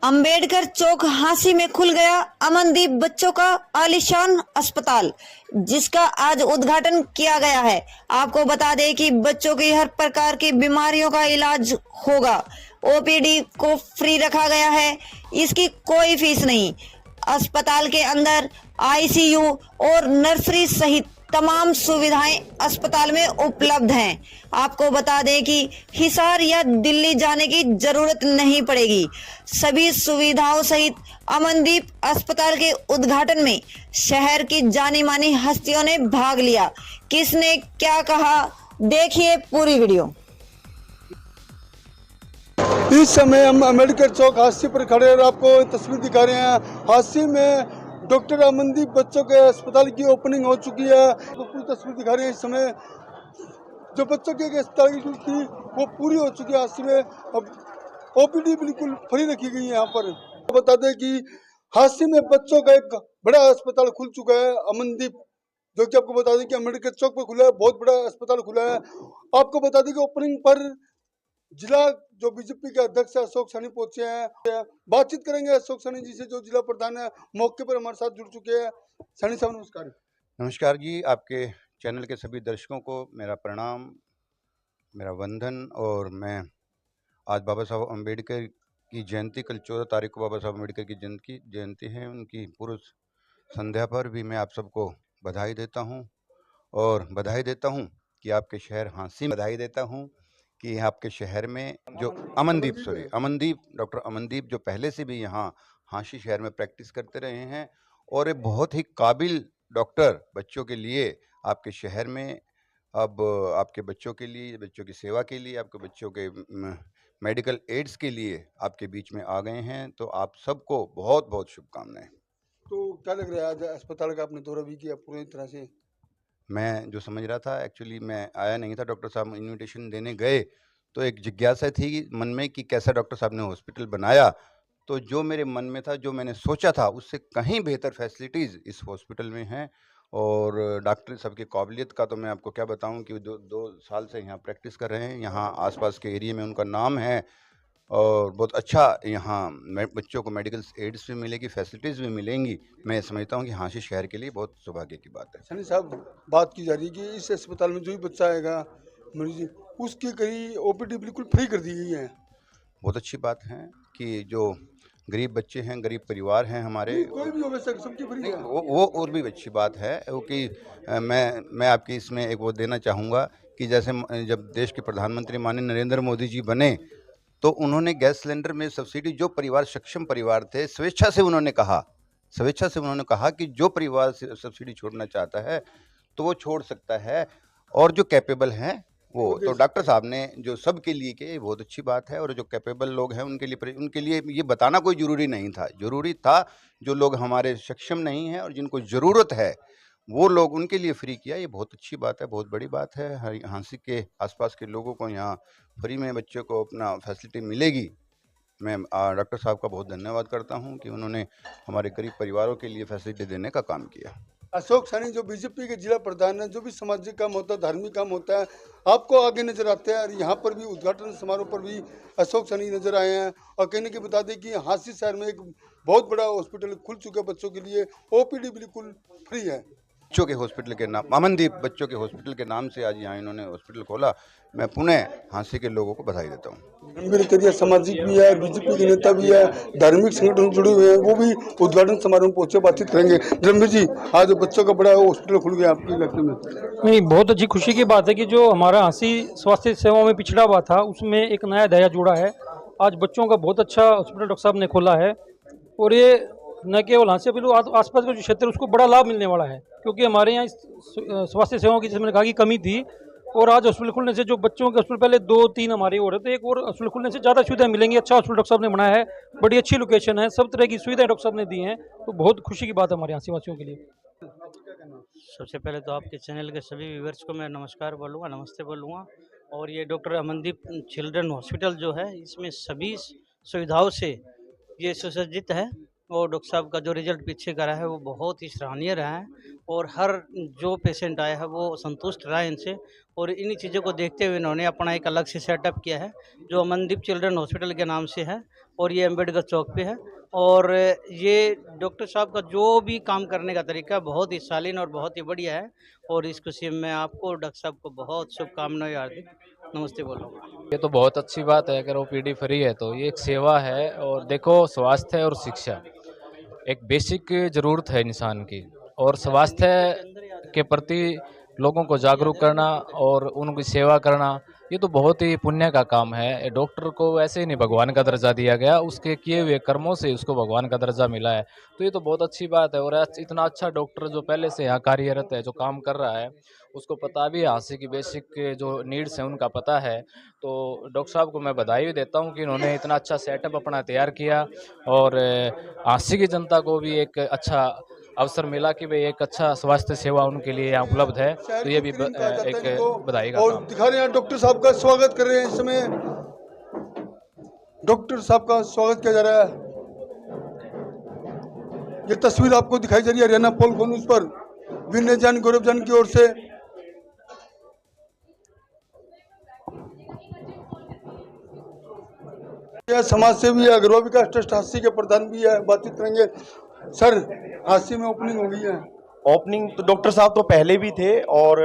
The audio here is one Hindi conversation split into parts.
अंबेडकर चौक हांसी में खुल गया अमनदीप बच्चों का आलीशान अस्पताल, जिसका आज उद्घाटन किया गया है। आपको बता दें कि बच्चों की हर प्रकार की बीमारियों का इलाज होगा। ओपीडी को फ्री रखा गया है, इसकी कोई फीस नहीं। अस्पताल के अंदर आईसीयू और नर्सरी सहित तमाम सुविधाएं अस्पताल में उपलब्ध हैं। आपको बता दें कि हिसार या दिल्ली जाने की जरूरत नहीं पड़ेगी। सभी सुविधाओं सहित अमनदीप अस्पताल के उद्घाटन में शहर की जानी मानी हस्तियों ने भाग लिया। किसने क्या कहा, देखिए पूरी वीडियो। इस समय हम अम्बेडकर चौक हादसे पर खड़े और आपको तस्वीर दिखा रहे हैं। हादसे में डॉक्टर अमनदीप बच्चों के अस्पताल की ओपनिंग हो चुकी है। तो पूरी तस्वीर दिखा रहे हैं। इस समय जो बच्चों के अस्पताल की थी वो पूरी हो चुकी है। हादसे में अब ओपीडी बिल्कुल फ्री रखी गई है। यहाँ पर बता दें कि हादसे में बच्चों का एक बड़ा अस्पताल खुल चुका है अमनदीप, जो कि आपको बता दें कि अम्बेडकर चौक पर खुला है। बहुत बड़ा अस्पताल खुला है। आपको बता दें कि ओपनिंग पर जिला जो बीजेपी के अध्यक्ष अशोक सैनी पहुंचे हैं। बातचीत करेंगे अशोक सैनी जी से, जो जिला प्रधान है, मौके पर हमारे साथ जुड़ चुके हैं। सैनी साहब नमस्कार। नमस्कार जी, आपके चैनल के सभी दर्शकों को मेरा प्रणाम, मेरा वंदन। और मैं आज बाबा साहब अम्बेडकर की जयंती, कल 14 तारीख को बाबा साहब अम्बेडकर की जयंती है, उनकी पूर्व संध्या पर भी मैं आप सबको बधाई देता हूं। और बधाई देता हूं कि आपके शहर हांसी में, बधाई देता हूं कि आपके शहर में जो अमनदीप डॉक्टर अमनदीप जो पहले से भी यहाँ हांसी शहर में प्रैक्टिस करते रहे हैं और एक बहुत ही काबिल डॉक्टर बच्चों के लिए आपके शहर में, अब आपके बच्चों के लिए, बच्चों की सेवा के लिए, आपके बच्चों के मेडिकल एड्स के लिए आपके बीच में आ गए हैं। तो आप सबको बहुत बहुत शुभकामनाएं। तो क्या लग रहा है, आज अस्पताल का आपने दौरा भी किया पूरी तरह से? मैं जो समझ रहा था, एक्चुअली मैं आया नहीं था, डॉक्टर साहब इनविटेशन देने गए तो एक जिज्ञासा थी मन में कि कैसा डॉक्टर साहब ने हॉस्पिटल बनाया। तो जो मेरे मन में था, जो मैंने सोचा था, उससे कहीं बेहतर फैसिलिटीज़ इस हॉस्पिटल में हैं। और डॉक्टर साहब की काबिलियत का तो मैं आपको क्या बताऊं कि दो साल से यहाँ प्रैक्टिस कर रहे हैं। यहाँ आसपास के एरिया में उनका नाम है और बहुत अच्छा यहाँ बच्चों को मेडिकल एड्स भी मिलेगी, फैसिलिटीज़ भी मिलेंगी। मैं समझता हूँ कि हांसी शहर के लिए बहुत सौभाग्य की बात है। सैनी साहब, बात की जा रही है कि इस अस्पताल में जो भी बच्चा आएगा मरीज, उसकी कहीं ओपीडी बिल्कुल फ्री कर दी गई है। बहुत अच्छी बात है कि जो गरीब बच्चे हैं, गरीब परिवार हैं हमारे, कोई भी हो वैसे सबकी फ्री है। वो और भी अच्छी बात है। क्योंकि मैं आपकी इसमें एक वो देना चाहूँगा कि जैसे जब देश के प्रधानमंत्री माननीय नरेंद्र मोदी जी बने तो उन्होंने गैस सिलेंडर में सब्सिडी, जो परिवार सक्षम परिवार थे, स्वेच्छा से उन्होंने कहा कि जो परिवार सब्सिडी छोड़ना चाहता है तो वो छोड़ सकता है, और जो कैपेबल हैं वो। तो डॉक्टर साहब ने जो सबके लिए किया, ये बहुत अच्छी बात है। और जो कैपेबल लोग हैं उनके लिए ये बताना कोई ज़रूरी नहीं था। ज़रूरी था जो लोग हमारे सक्षम नहीं हैं और जिनको ज़रूरत है वो लोग, उनके लिए फ्री किया। ये बहुत अच्छी बात है, बहुत बड़ी बात है। हांसी के आसपास के लोगों को यहाँ फ्री में बच्चों को अपना फैसिलिटी मिलेगी। मैं डॉक्टर साहब का बहुत धन्यवाद करता हूँ कि उन्होंने हमारे गरीब परिवारों के लिए फैसिलिटी देने का काम किया। अशोक सैनी जो बीजेपी के जिला प्रधान है, जो भी सामाजिक काम होता है, धार्मिक काम होता है, आपको आगे नजर आते हैं। और यहाँ पर भी उद्घाटन समारोह पर भी अशोक सैनी नजर आए हैं। और कहने की बता दें कि हांसी शहर में एक बहुत बड़ा हॉस्पिटल खुल चुका है बच्चों के लिए। ओपीडी बिल्कुल फ्री है। बच्चों के हॉस्पिटल के नाम, अमनदीप बच्चों के हॉस्पिटल के नाम से आज यहाँ इन्होंने हॉस्पिटल खोला। मैं पुनः हांसी के लोगों को बधाई देता हूँ। अम्बेडकर सामाजिक भी है, बीजेपी के नेता भी है, धार्मिक संगठन जुड़े हुए हैं, वो भी उद्घाटन समारोह में पहुंचे, बातचीत करेंगे। रणबीर जी, आज बच्चों का बड़ा हॉस्पिटल खुल गया आपके इलाके में। नहीं, बहुत अच्छी खुशी की बात है कि जो हमारा हांसी स्वास्थ्य सेवाओं में पिछड़ा हुआ था उसमें एक नया दया जुड़ा है। आज बच्चों का बहुत अच्छा हॉस्पिटल डॉक्टर साहब ने खोला है। और ये न केवल हांसी बल्कि आसपास का जो क्षेत्र है उसको बड़ा लाभ मिलने वाला है, क्योंकि हमारे यहाँ स्वास्थ्य सेवाओं की, जैसे मैंने कहा, कि कमी थी। और आज हॉस्पिटल खुलने से जो बच्चों के हॉस्पिटल पहले 2-3 हमारे हो रहे थे, एक और हॉस्पिटल खुलने से ज़्यादा सुविधाएं मिलेंगी। अच्छा हॉस्पिटल डॉक्टर साहब ने बनाया है, बड़ी अच्छी लोकेशन है, सब तरह की सुविधाएं डॉक्टर साहब ने दी हैं। तो बहुत खुशी की बात है हमारे यहाँ वासियों के लिए। सबसे पहले तो आपके चैनल के सभी व्यूअर्स को मैं नमस्कार बोलूँगा, नमस्ते बोलूँगा। और ये डॉक्टर अमनदीप चिल्ड्रन हॉस्पिटल जो है, इसमें सभी सुविधाओं से ये सुसज्जित है। और डॉक्टर साहब का जो रिजल्ट पीछे करा है वो बहुत ही सराहनीय रहा है और हर जो पेशेंट आया है वो संतुष्ट रहा है इनसे। और इन्हीं चीज़ों को देखते हुए इन्होंने अपना एक अलग से सेटअप किया है जो अमनदीप चिल्ड्रन हॉस्पिटल के नाम से है और ये अम्बेडकर चौक पे है। और ये डॉक्टर साहब का जो भी काम करने का तरीका बहुत ही शालीन और बहुत ही बढ़िया है। और इस खुशी में मैं आपको और डॉक्टर साहब को बहुत शुभकामनाएं हार्दिक नमस्ते बोलूँगा। ये तो बहुत अच्छी बात है, अगर ओपीडी फ्री है तो ये एक सेवा है। और देखो, स्वास्थ्य और शिक्षा एक बेसिक ज़रूरत है इंसान की, और स्वास्थ्य के प्रति लोगों को जागरूक करना और उनकी सेवा करना, ये तो बहुत ही पुण्य का काम है। डॉक्टर को वैसे ही नहीं भगवान का दर्जा दिया गया, उसके किए हुए कर्मों से उसको भगवान का दर्जा मिला है, तो ये तो बहुत अच्छी बात है। और इतना अच्छा डॉक्टर जो पहले से यहाँ कार्यरत है, जो काम कर रहा है, उसको पता भी है हांसी की बेसिक जो नीड्स हैं उनका पता है। तो डॉक्टर साहब को मैं बधाई भी देता हूँ कि इन्होंने इतना अच्छा सेटअप अपना तैयार किया, और हांसी की जनता को भी एक अच्छा अवसर मिला कि भाई एक अच्छा स्वास्थ्य सेवा उनके लिए यहाँ उपलब्ध है, तो ये भी एक बधाई का और काम। दिखा रहे हैं डॉक्टर साहब का स्वागत कर रहे हैं। इस समय डॉक्टर साहब का स्वागत किया जा रहा है। ये तस्वीर आपको दिखाई जा रही है हरियाणा पोल न्यूज पर विनय जान, गौरव जान की ओर से। यह समाज सेवी है, अग्रवा विकास ट्रस्ट हांसी के प्रधान भी है, बातचीत करेंगे। सर, हांसी में ओपनिंग हो गई है। ओपनिंग तो डॉक्टर साहब तो पहले भी थे और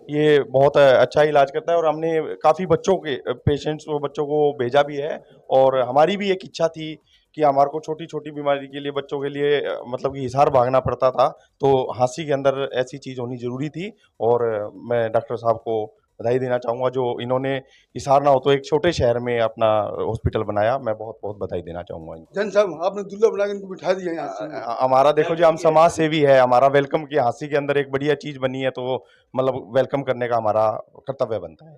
ये बहुत अच्छा इलाज करता है, और हमने काफ़ी बच्चों के पेशेंट्स को, बच्चों को भेजा भी है। और हमारी भी एक इच्छा थी कि हमारे को छोटी छोटी बीमारी के लिए बच्चों के लिए मतलब कि हिसार भागना पड़ता था, तो हांसी के अंदर ऐसी चीज़ होनी ज़रूरी थी। और मैं डॉक्टर साहब को बधाई देना चाहूँगा जो इन्होंने हिसार ना हो तो एक छोटे शहर में अपना हॉस्पिटल बनाया। मैं बहुत बहुत बधाई देना चाहूँगा इनको। जन साहब, आपने दुल्ला बना के इनको बिठा दिया है हांसी में। हमारा देखो जी, हम समाज सेवी है, हमारा वेलकम की हांसी के अंदर एक बढ़िया चीज़ बनी है, तो मतलब वेलकम करने का हमारा कर्तव्य बनता है।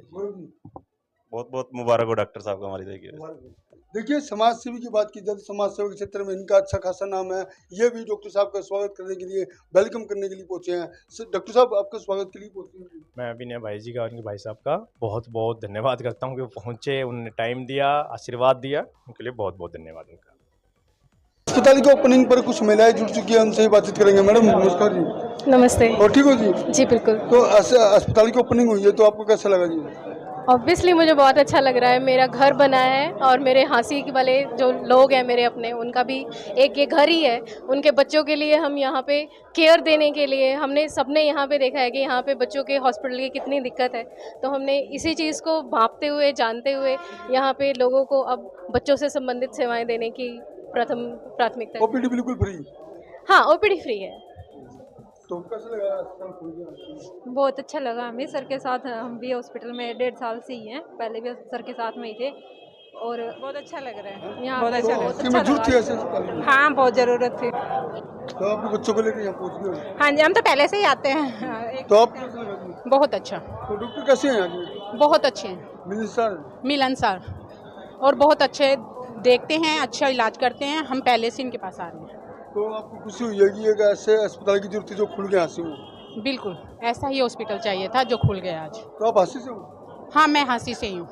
बहुत बहुत मुबारक हो डॉक्टर साहब को हमारी देखिए। देखिए, समाज सेवी की बात की जाए तो समाज सेवा के क्षेत्र में इनका अच्छा खासा नाम है। ये भी डॉक्टर साहब का स्वागत करने के लिए, वेलकम करने के लिए पहुंचे हैं। डॉक्टर साहब, आपका स्वागत के लिए पहुंचे हैं। मैं विनय भाई जी का और उनके भाई साहब का बहुत बहुत धन्यवाद करता हूँ कि वो पहुँचे, उन्होंने टाइम दिया, आशीर्वाद दिया, उनके लिए बहुत बहुत धन्यवाद उनका। अस्पताल की ओपनिंग पर कुछ महिलाएं जुड़ चुकी हैं, उनसे ही बातचीत करेंगे। मैडम नमस्कार जी। नमस्ते और ठीक हो जी? जी बिल्कुल। तो अस्पताल की ओपनिंग हुई है, तो आपको कैसा लगा जी? ऑब्वियसली मुझे बहुत अच्छा लग रहा है। मेरा घर बना है और मेरे हांसी वाले जो लोग हैं मेरे अपने, उनका भी एक ये घर ही है। उनके बच्चों के लिए हम यहाँ पे केयर देने के लिए, हमने सबने यहाँ पे देखा है कि यहाँ पे बच्चों के हॉस्पिटल की कितनी दिक्कत है, तो हमने इसी चीज़ को भांपते हुए, जानते हुए यहाँ पे लोगों को अब बच्चों से संबंधित सेवाएं देने की प्रथम प्राथमिकता। ओपीडी बिल्कुल फ्री? हाँ, ओपीडी फ्री है। तो कैसा लगा अस्पताल खुल गया? बहुत अच्छा लगा हमें। सर के साथ हम भी हॉस्पिटल में 1.5 साल से ही हैं, पहले भी सर के साथ में ही थे और बहुत अच्छा लग रहा है यहाँ। बहुत अच्छा जरूरत थी ऐसे अस्पताल में? हाँ, बहुत ज़रूरत थी। तो आपके बच्चों को लेकर यहाँ पहुँच गए? हाँ जी, हम तो पहले से ही आते हैं। तो आप कैसा लगा जी? बहुत अच्छा। तो डॉक्टर कैसे हैं यहाँ के? बहुत अच्छे हैं, मिलनसार और बहुत अच्छे देखते हैं, अच्छा इलाज करते हैं। हम पहले से इनके पास आ रहे हैं। तो आपको खुशी हुई है कि एक ऐसे अस्पताल की जरूरत थी जो खुल गया हांसी में? बिल्कुल, ऐसा ही हॉस्पिटल चाहिए था जो खुल गया आज। तो आप हांसी से हो? हाँ, मैं हांसी से ही हूँ।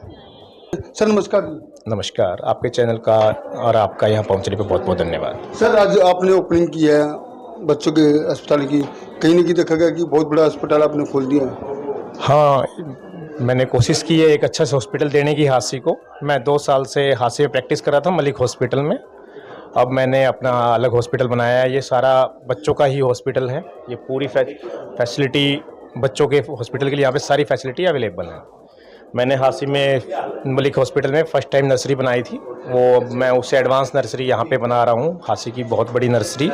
सर नमस्कार जी। नमस्कार, आपके चैनल का और आपका यहाँ पहुँचने पे बहुत बहुत धन्यवाद। सर, आज आपने ओपनिंग की है बच्चों के अस्पताल की, कहीं न कहीं देखा गया कि बहुत बड़ा अस्पताल आपने खोल दिया है। हाँ, मैंने कोशिश की है एक अच्छा से हॉस्पिटल देने की हांसी को। मैं 2 साल से हांसी में प्रैक्टिस कर रहा था मलिक हॉस्पिटल में। अब मैंने अपना अलग हॉस्पिटल बनाया है। ये सारा बच्चों का ही हॉस्पिटल है। ये पूरी फैसिलिटी बच्चों के हॉस्पिटल के लिए यहाँ पे सारी फैसिलिटी अवेलेबल है। मैंने हांसी में मलिक हॉस्पिटल में फ़र्स्ट टाइम नर्सरी बनाई थी, वो मैं उससे एडवांस नर्सरी यहाँ पे बना रहा हूँ। हांसी की बहुत बड़ी नर्सरी,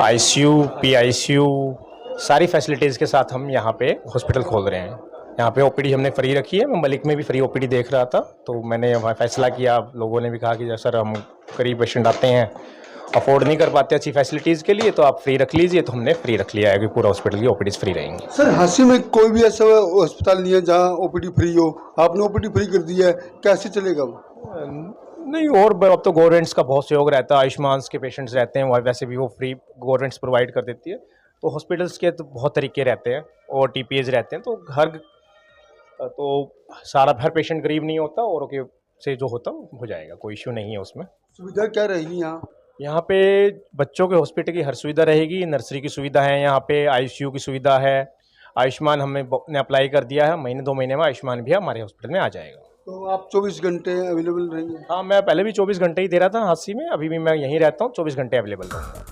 ICU, PICU सारी फैसिलिटीज़ के साथ हम यहाँ पे हॉस्पिटल खोल रहे हैं। यहाँ पे ओपीडी हमने फ्री रखी है। मैं मलिक में भी फ्री ओपीडी देख रहा था, तो मैंने वहाँ फैसला किया। लोगों ने भी कहा कि सर हम गरीब पेशेंट आते हैं, अफोर्ड नहीं कर पाते अच्छी फैसिलिटीज़ के लिए, तो आप फ्री रख लीजिए। तो हमने फ्री रख लिया है कि पूरा हॉस्पिटल की ओपीडीज़ फ्री रहेंगी। सर, हांसी में कोई भी ऐसा अस्पताल नहीं है जहाँ ओपीडी फ्री हो, आपने ओपीडी फ्री कर दी है, कैसे चलेगा वो? नहीं, और अब तो गवर्नमेंट्स का बहुत सहयोग रहता है। आयुष्मान के पेशेंट्स रहते हैं, वैसे भी वो फ्री गवर्नमेंट्स प्रोवाइड कर देती है। तो हॉस्पिटल्स के तो बहुत तरीके रहते हैं और TPAs रहते हैं, तो सारा हर पेशेंट गरीब नहीं होता, और के से जो होता हो जाएगा, कोई इश्यू नहीं है उसमें। सुविधा क्या रहेगी यहाँ? यहाँ पे बच्चों के हॉस्पिटल की हर सुविधा रहेगी, नर्सरी की सुविधा है, यहाँ पे आईसीयू की सुविधा है, आयुष्मान हमने अप्लाई कर दिया है, महीने 2 महीने में आयुष्मान भी हमारे हॉस्पिटल में आ जाएगा। तो आप 24 घंटे अवेलेबल रहेंगे? हाँ, मैं पहले भी 24 घंटे ही दे रहा था हांसी में, अभी भी मैं यहीं रहता हूँ, 24 घंटे अवेलेबल रहूँगा।